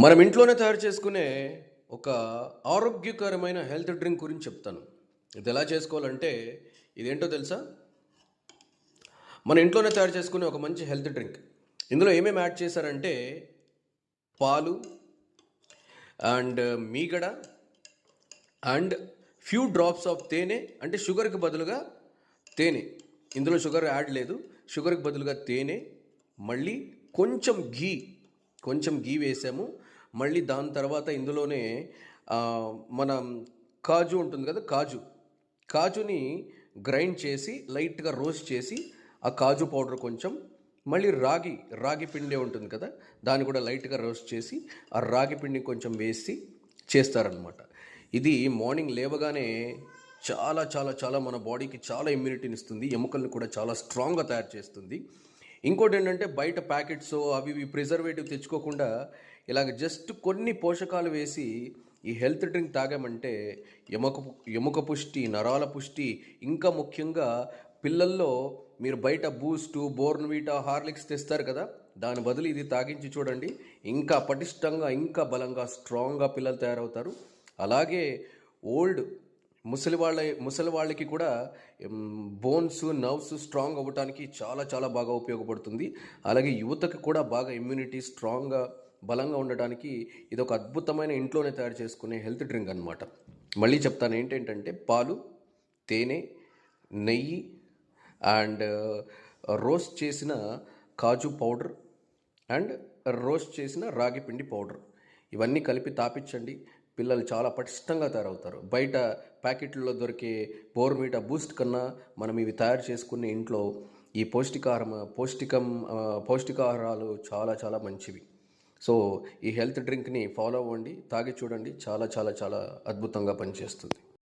మనం ఇంట్లోనే తయారు చేసుకునే ఒక ఆరోగ్యకరమైన హెల్త్ డ్రింక్ గురించి చెప్తాను. ఇది ఎలా చేసుకోవాలంటే ఇదేంటో తెలుసా? మన ఇంట్లోనే తయారు చేసుకునే ఒక మంచి హెల్త్ డ్రింక్. ఇందులో ఏమేమి యాడ్ చేశారంటే పాలు అండ్ మీగడ అండ్ ఫ్యూ డ్రాప్స్ ఆఫ్ తేనె, అంటే షుగర్కి బదులుగా తేనె. ఇందులో షుగర్ యాడ్ లేదు, షుగర్కి బదులుగా తేనె, మళ్ళీ కొంచెం గీ వేసాము. మళ్ళీ దాని తర్వాత ఇందులోనే మనం కాజు ఉంటుంది కదా, కాజుని గ్రైండ్ చేసి లైట్గా రోస్ట్ చేసి ఆ కాజు పౌడర్ కొంచెం, మళ్ళీ రాగి పిండి ఉంటుంది కదా, దాన్ని కూడా లైట్గా రోస్ట్ చేసి ఆ రాగి పిండి కొంచెం వేసి చేస్తారనమాట. ఇది మార్నింగ్ లేవగానే చాలా చాలా చాలా మన బాడీకి చాలా ఇమ్యూనిటీని ఇస్తుంది, ఎముకల్ని కూడా చాలా స్ట్రాంగ్గా తయారు చేస్తుంది. ఇంకోటి ఏంటంటే బయట ప్యాకెట్స్ అవి ఇవి ప్రిజర్వేటివ్ తెచ్చుకోకుండా ఇలాగ జస్ట్ కొన్ని పోషకాలు వేసి ఈ హెల్త్ డ్రింక్ తాగామంటే ఎముక పుష్టి, నరాల పుష్టి, ఇంకా ముఖ్యంగా పిల్లల్లో మీరు బయట బూస్టు, బోర్న్వీటా, హార్లిక్స్ తెస్తారు కదా, దాని బదులు ఇది తాగించి చూడండి. ఇంకా పటిష్టంగా, ఇంకా బలంగా, స్ట్రాంగ్గా పిల్లలు తయారవుతారు. అలాగే ఓల్డ్ ముసలి వాళ్ళకి కూడా బోన్స్, నర్వ్స్ స్ట్రాంగ్ అవ్వడానికి చాలా చాలా బాగా ఉపయోగపడుతుంది. అలాగే యువతకు కూడా బాగా ఇమ్యూనిటీ స్ట్రాంగ్గా, బలంగా ఉండడానికి ఇది ఒక అద్భుతమైన ఇంట్లోనే తయారు చేసుకునే హెల్త్ డ్రింక్ అనమాట. మళ్ళీ చెప్తాను ఏంటంటే పాలు, తేనె, నెయ్యి అండ్ రోస్ట్ చేసిన కాజు పౌడర్ అండ్ రోస్ట్ చేసిన రాగి పిండి పౌడర్, ఇవన్నీ కలిపి తాపించండి. పిల్లలు చాలా పటిష్టంగా తయారవుతారు. బయట ప్యాకెట్లలో దొరికే బోర్న్‌విటా, బూస్ట్ కన్నా మనం ఇవి తయారు చేసుకునే ఇంట్లో ఈ పౌష్టికాహారాలు చాలా చాలా మంచివి. సో ఈ హెల్త్ డ్రింక్ని ఫాలో అవ్వండి, తాగి చూడండి, చాలా చాలా చాలా అద్భుతంగా పనిచేస్తుంది.